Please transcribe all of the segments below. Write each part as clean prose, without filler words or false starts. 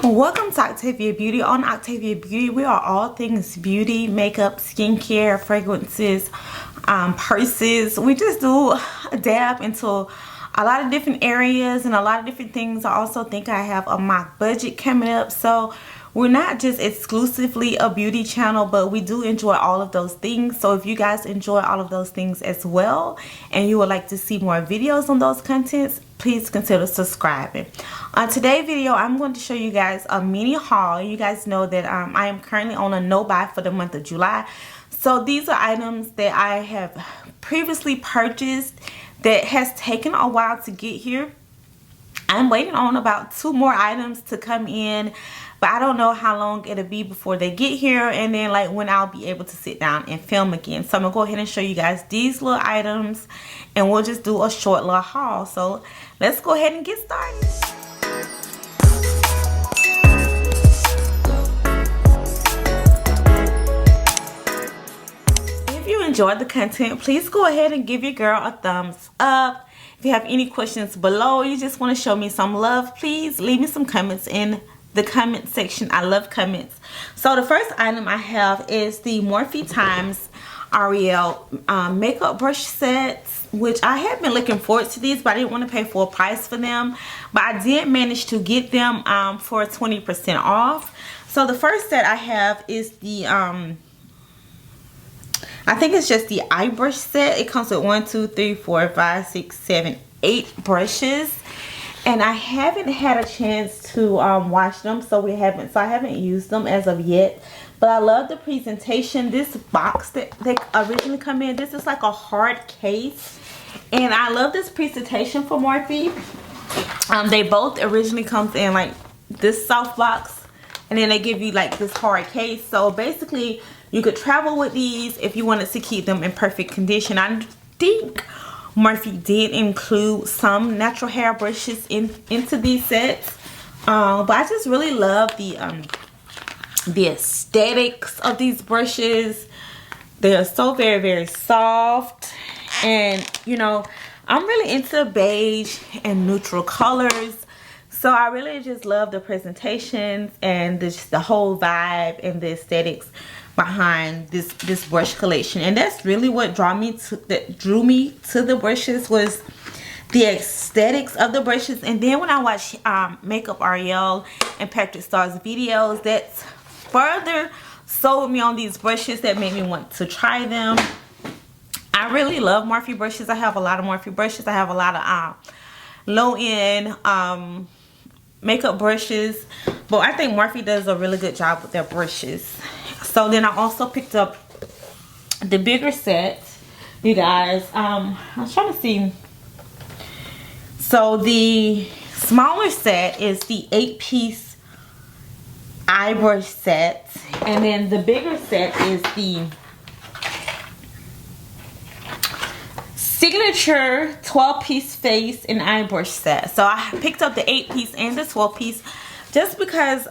Welcome to Octavia Beauty. On Octavia Beauty, we are all things beauty, makeup, skincare, fragrances, purses. We just do a dab into a lot of different areas and a lot of different things. I also think I have a mock budget coming up, so we're not just exclusively a beauty channel, but we do enjoy all of those things. So if you guys enjoy all of those things as well and you would like to see more videos on those contents, please consider subscribing. On today's video, I'm going to show you guys a mini haul. You guys know that I am currently on a no buy for the month of July. So these are items that I have previously purchased that has taken a while to get here. I'm waiting on about 2 more items to come in, but I don't know how long it'll be before they get here, and then like when I'll be able to sit down and film again. So I'm gonna go ahead and show you guys these little items, and we'll just do a short little haul. So let's go ahead and get started. If you enjoyed the content, please go ahead and give your girl a thumbs up. If you have any questions below, you just want to show me some love, please leave me some comments in the comment section. I love comments. So the first item I have is the Morphe Times Ariel makeup brush sets, which I have been looking forward to these, but I didn't want to pay full price for them. But I did manage to get them for 20% off. So the first set I have is the I think it's just the eye brush set. It comes with 1, 2, 3, 4, 5, 6, 7, 8 brushes. And I haven't had a chance to wash them, so I haven't used them as of yet. But I love the presentation. This box that they originally come in, this is like a hard case, and I love this presentation for Morphe. They both originally comes in like this soft box, and then they give you like this hard case. So basically, you could travel with these if you wanted to keep them in perfect condition. I think Morphe did include some natural hair brushes into these sets, but I just really love the aesthetics of these brushes. They are so very soft, and you know, I'm really into beige and neutral colors, so I really just love the presentations and the whole vibe and the aesthetics behind this brush collection. And that's really what drew me to the brushes, was the aesthetics of the brushes. And then when I watched Makeup Ariel and Patrick Starr's videos, that's further sold me on these brushes, that made me want to try them. I really love Morphe brushes. I have a lot of Morphe brushes. I have a lot of low-end makeup brushes, but I think Morphe does a really good job with their brushes. So then I also picked up the bigger set, you guys. I was trying to see. So the smaller set is the 8-piece eye brush set, and then the bigger set is the signature 12-piece face and eye brush set. So I picked up the 8-piece and the 12-piece just because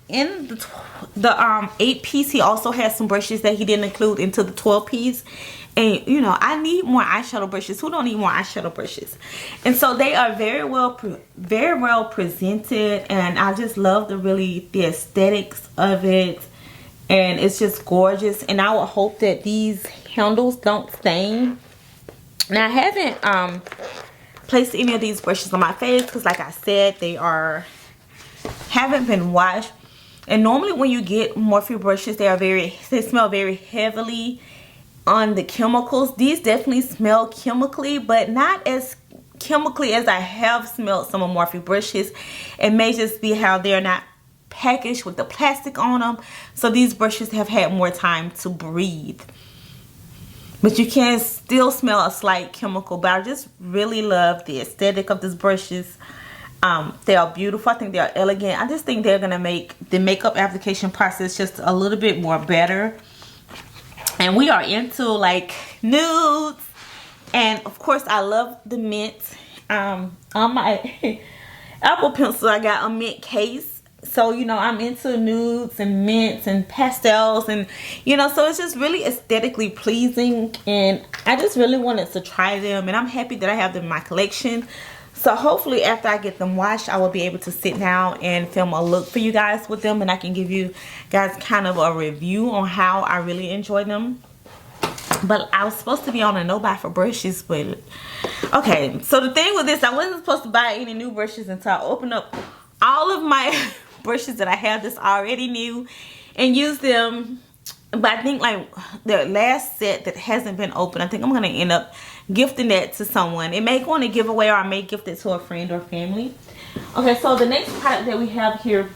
in the 8-piece he also has some brushes that he didn't include into the 12-piece, and you know, I need more eyeshadow brushes. Who don't need more eyeshadow brushes? And so they are very well presented, and I just love the aesthetics of it, and it's just gorgeous. And I would hope that these handles don't stain. Now I haven't placed any of these brushes on my face because, like I said, they haven't been washed. And normally when you get Morphe brushes, they smell very heavily on the chemicals. These definitely smell chemically, but not as chemically as I have smelled some of Morphe brushes. It may just be how they're not packaged with the plastic on them, so these brushes have had more time to breathe. But you can still smell a slight chemical. But I just really love the aesthetic of these brushes. They are beautiful. I think they are elegant. I just think they're going to make the makeup application process just a little bit more better. And we are into like nudes. And of course I love the mint. On my Apple Pencil I got a mint case. So, you know, I'm into nudes and mints and pastels, and you know, so it's just really aesthetically pleasing, and I just really wanted to try them, and I'm happy that I have them in my collection. So hopefully after I get them washed, I will be able to sit down and film a look for you guys with them, and I can give you guys kind of a review on how I really enjoy them. But I was supposed to be on a no buy for brushes, but okay. So the thing with this, I wasn't supposed to buy any new brushes until I open up all of my brushes that I have that's already new and use them. But I think like the last set that hasn't been opened, I think I'm going to end up gifting that to someone. It may go on a giveaway, or I may gift it to a friend or family. Okay, so the next product that we have here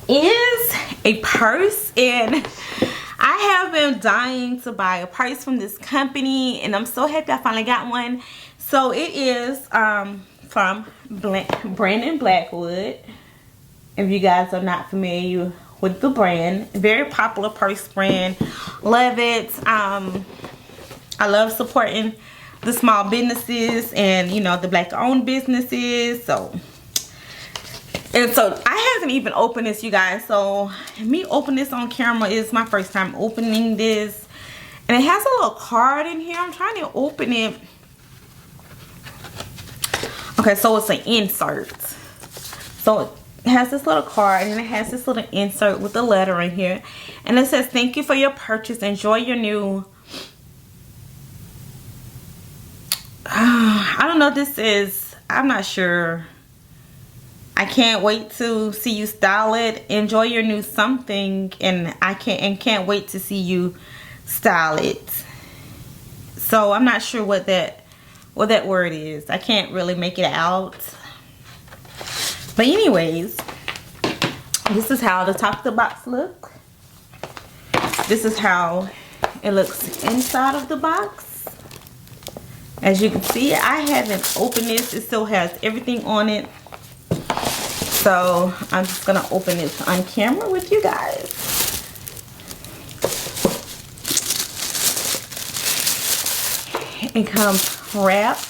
is a purse, and I have been dying to buy a purse from this company, and I'm so happy I finally got one. So it is from Brandon Blackwood. If you guys are not familiar with the brand, very popular purse brand, love it. I love supporting the small businesses and, you know, the black owned businesses. So I haven't even opened this, you guys. So me opening this on camera is my first time opening this, and it has a little card in here. I'm trying to open it. Okay, so it's an insert. So it has this little card, and it has this little insert with the letter in here, and it says, "Thank you for your purchase. Enjoy your new." I don't know. This is. I'm not sure. I can't wait to see you style it. Enjoy your new something, and can't wait to see you style it. So I'm not sure what that word is. I can't really make it out. But anyways, this is how the top of the box look. This is how it looks inside of the box. As you can see, I haven't opened this. It still has everything on it. So I'm just gonna open this on camera with you guys. It comes wrapped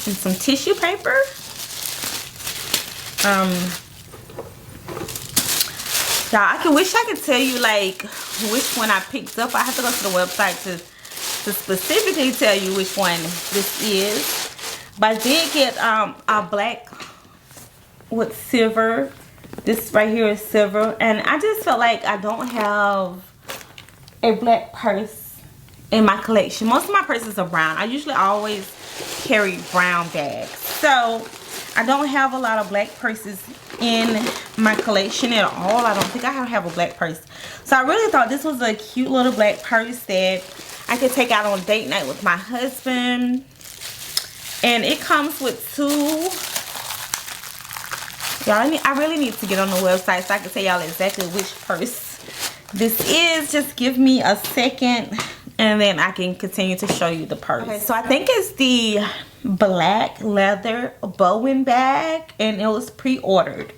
in some tissue paper. Y'all, wish I could tell you like which one I picked up. I have to go to the website to specifically tell you which one this is. But I did get a black with silver. This right here is silver, and I just felt like I don't have a black purse in my collection. Most of my purses are brown. I usually always carry brown bags, so I don't have a lot of black purses in my collection at all. I don't think I have a black purse. So I really thought this was a cute little black purse that I could take out on date night with my husband. And it comes with two. Y'all, I really need to get on the website so I can tell y'all exactly which purse this is. Just give me a second, and then I can continue to show you the purse. Okay, so I think it's the black leather Bowen bag, and it was pre-ordered.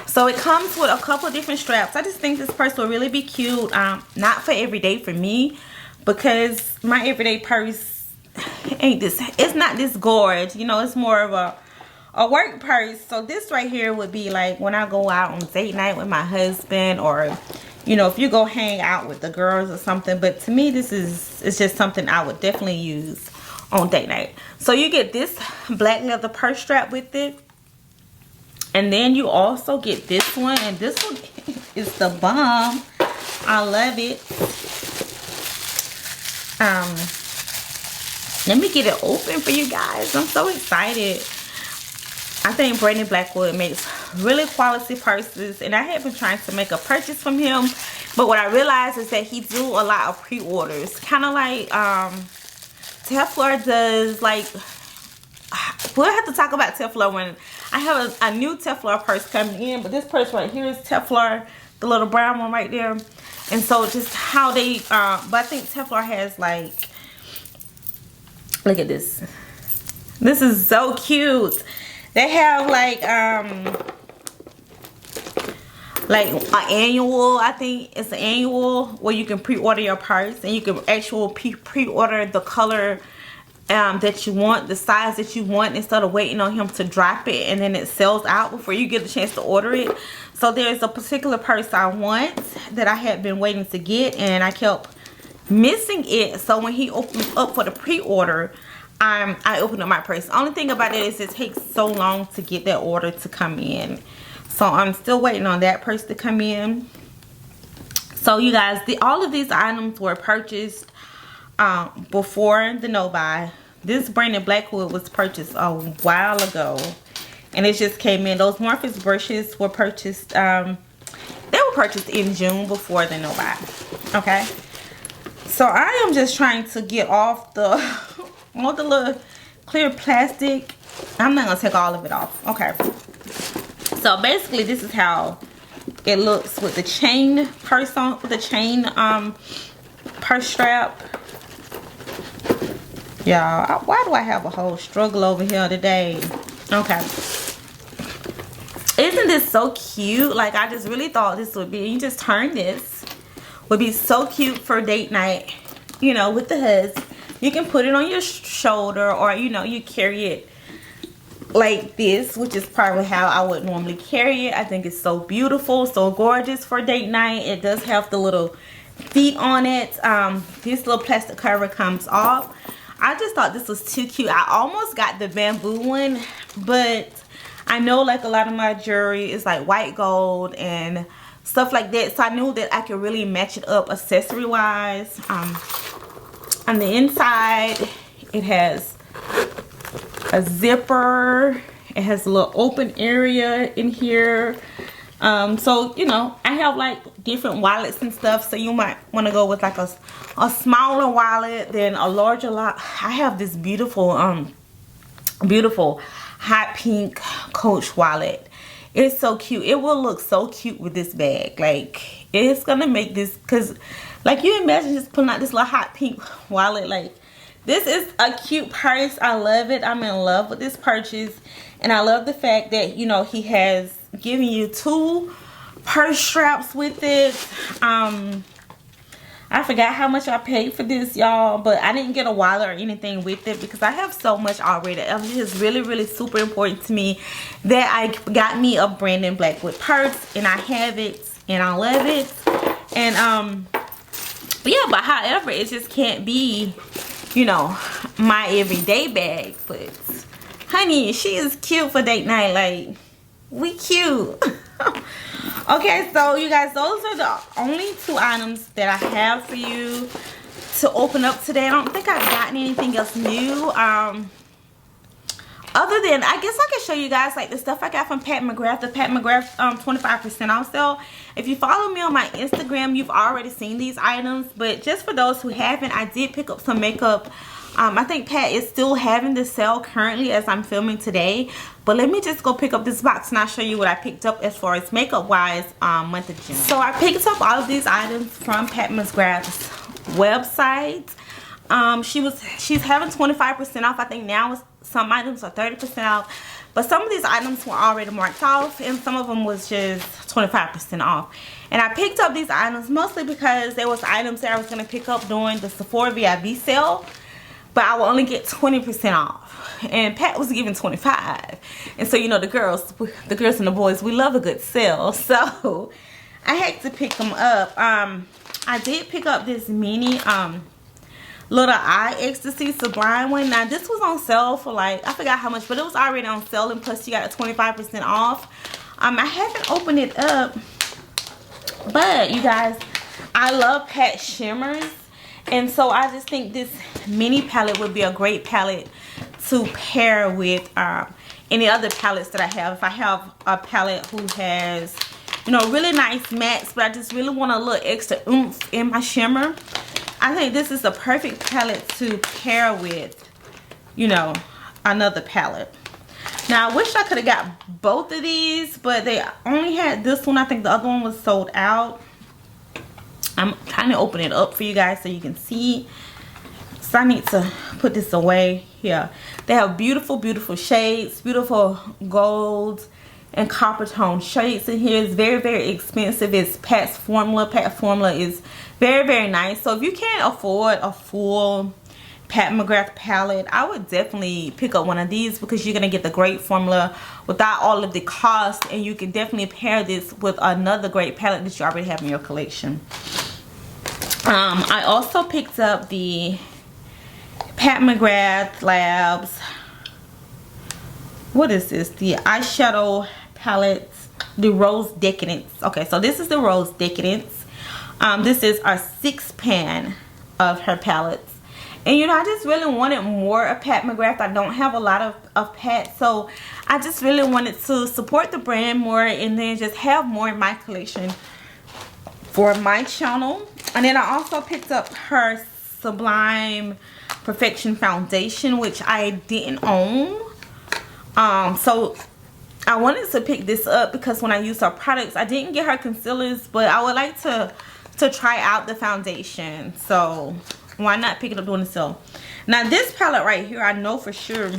So it comes with a couple of different straps. I just think this purse will really be cute. Not for everyday for me, because my everyday purse ain't this. It's not this gorge. You know, it's more of a work purse. So this right here would be like when I go out on date night with my husband, or you know, if you go hang out with the girls or something. But to me, it's just something I would definitely use on date night. So you get this black leather purse strap with it, and then you also get this one, and this one is the bomb. I love it. Let me get it open for you guys. I'm so excited. I think Brandon Blackwood makes really quality purses, and I have been trying to make a purchase from him, but what I realized is that he do a lot of pre-orders, kind of like Teflon does. Like, we'll have to talk about Teflon when I have a new Teflon purse coming in, but this purse right here is Teflon, the little brown one right there. And so just how they but I think Teflon has, like, look at this. This is so cute. They have like an annual, I think it's an annual, where you can pre-order your purse, and you can actually pre-order the color that you want, the size that you want, instead of waiting on him to drop it and then it sells out before you get a chance to order it. So there's a particular purse I want that I had been waiting to get, and I kept missing it. So when he opened up for the pre-order, I opened up my purse. The only thing about it is it takes so long to get that order to come in. So I'm still waiting on that purse to come in. So you guys, all of these items were purchased before the no buy. This Brandon Blackwood was purchased a while ago, and it just came in. Those Morpheus brushes were purchased. They were purchased in June before the no buy. Okay, so I am just trying to get off all the little clear plastic. I'm not gonna take all of it off. Okay, so basically this is how it looks with the chain purse on, with the chain purse strap. Y'all, why do I have a whole struggle over here today? Okay, isn't this so cute? Like, I just really thought this would be, you just turn this, would be so cute for date night, you know, with the husband. You can put it on your shoulder, or you know, you carry it like this, which is probably how I would normally carry it. I think it's so beautiful, so gorgeous for date night. It does have the little feet on it. This little plastic cover comes off. I just thought this was too cute. I almost got the bamboo one, but I know like a lot of my jewelry is like white gold and stuff like that, so I knew that I could really match it up accessory wise. On the inside, it has a zipper. It has a little open area in here. So you know, I have like different wallets and stuff, so you might want to go with like a smaller wallet than a larger lot. I have this beautiful beautiful hot pink Coach wallet. It's so cute. It will look so cute with this bag. Like, it's gonna make this, because like, you imagine just putting out this little hot pink wallet. Like, this is a cute purse. I love it. I'm in love with this purchase, and I love the fact that, you know, he has given you 2 purse straps with it. I forgot how much I paid for this, y'all, but I didn't get a wallet or anything with it because I have so much already. It's just really, really super important to me that I got me a Brandon Blackwood purse, and I have it, and I love it. And yeah, but however, it just can't be, you know, my everyday bag. But honey, she is cute for date night. Like, we cute. Okay, so you guys, those are the only 2 items that I have for you to open up today. I don't think I've gotten anything else new. Other than, I guess I can show you guys like the stuff I got from Pat McGrath, the Pat McGrath 25% off sale. If you follow me on my Instagram, you've already seen these items, but just for those who haven't, I did pick up some makeup. I think Pat is still having the sale currently as I'm filming today, but let me just go pick up this box and I'll show you what I picked up as far as makeup wise month of June. So I picked up all of these items from Pat McGrath's website. She's having 25% off. I think now some items are 30% off, but some of these items were already marked off, and some of them was just 25% off. And I picked up these items mostly because there was items that I was going to pick up during the Sephora VIB sale, but I will only get 20% off, and Pat was giving 25%. And so, you know, the girls and the boys, we love a good sale, so I had to pick them up. I did pick up this mini little eye ecstasy sublime one. Now this was on sale for like, I forgot how much, but it was already on sale, and plus you got a 25% off. I haven't opened it up, but you guys, I love Pat shimmers, and so I just think this mini palette would be a great palette to pair with any other palettes that I have. If I have a palette who has, you know, really nice mattes, but I just really want a little extra oomph in my shimmer, I think this is a perfect palette to pair with, you know, another palette. Now I wish I could have got both of these, but they only had this one. I think the other one was sold out. I'm trying to open it up for you guys so you can see. So I need to put this away here. They have beautiful, beautiful shades, beautiful gold and copper tone shades in here. It's very, very expensive. It's Pat's formula. Pat formula is very, very nice. So if you can't afford a full Pat McGrath palette, I would definitely pick up one of these, because you're gonna get the great formula without all of the cost, and you can definitely pair this with another great palette that you already have in your collection. I also picked up the Pat McGrath Labs. What is this? The eyeshadow palette, the Rose Decadence. Okay, so this is the Rose Decadence. This is our 6th pan of her palettes. And you know, I just really wanted more of Pat McGrath. I don't have a lot of Pat, so I just really wanted to support the brand more and then just have more in my collection for my channel. And then I also picked up her Sublime Perfection Foundation, which I didn't own. So I wanted to pick this up because when I use her products, I didn't get her concealers, but I would like to try out the foundation. So why not pick it up during the sale? Now this palette right here, I know for sure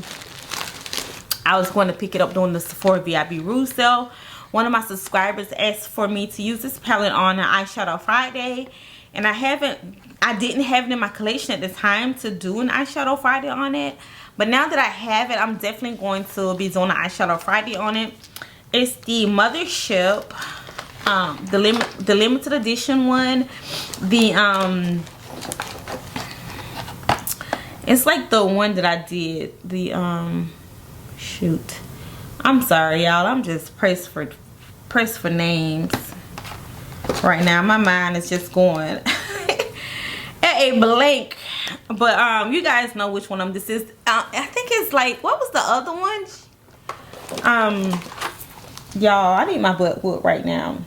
I was going to pick it up during the Sephora VIP Rouge sale. One of my subscribers asked for me to use this palette on an eyeshadow Friday, and I didn't have it in my collection at the time to do an eyeshadow Friday on it. But now that I have it, I'm definitely going to be doing an eyeshadow Friday on it. It's the Mothership, the limited edition one. It's like the one that I did. The shoot. I'm sorry, y'all. I'm just pressed for names right now. My mind is just going at a blank. But you guys know which one this is. I think it's like, what was the other one? Y'all, I need my Blackwood right now.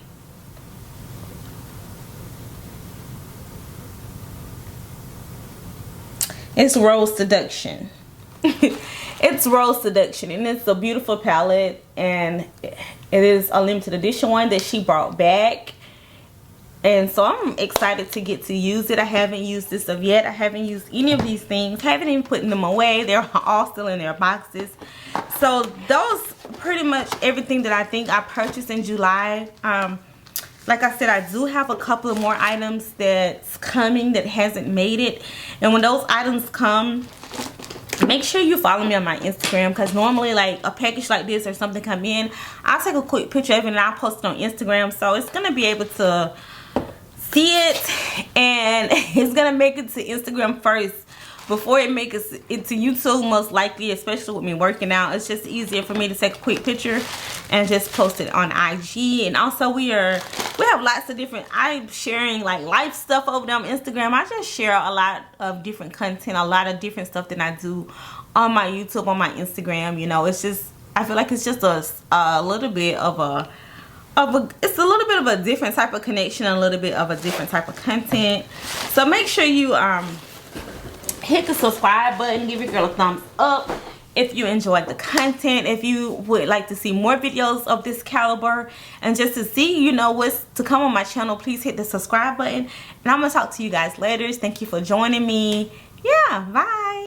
It's Rose Seduction. It's Rose Seduction, and it's a beautiful palette, and it is a limited edition one that she brought back. And so I'm excited to get to use it. I haven't used this of yet. I haven't used any of these things. Haven't even put them away. They're all still in their boxes. So those pretty much everything that I think I purchased in July. Like I said, I do have a couple of more items that's coming that hasn't made it. And when those items come, make sure you follow me on my Instagram, because normally like a package like this or something come in, I'll take a quick picture of it and I'll post it on Instagram. So it's going to be able to see it, and it's gonna make it to Instagram first before it makes it to YouTube, most likely, especially with me working out. It's just easier for me to take a quick picture and just post it on IG. And also we have lots of different, I'm sharing like life stuff over there on Instagram. I just share a lot of different content, a lot of different stuff that I do on my YouTube, on my Instagram. You know, it's just, I feel like it's just a little bit of a different type of connection, a little bit of a different type of content. So make sure you hit the subscribe button, give your girl a thumbs up if you enjoyed the content. If you would like to see more videos of this caliber and just to see, you know, what's to come on my channel, please hit the subscribe button. And I'm gonna talk to you guys later. Thank you for joining me. Yeah, bye.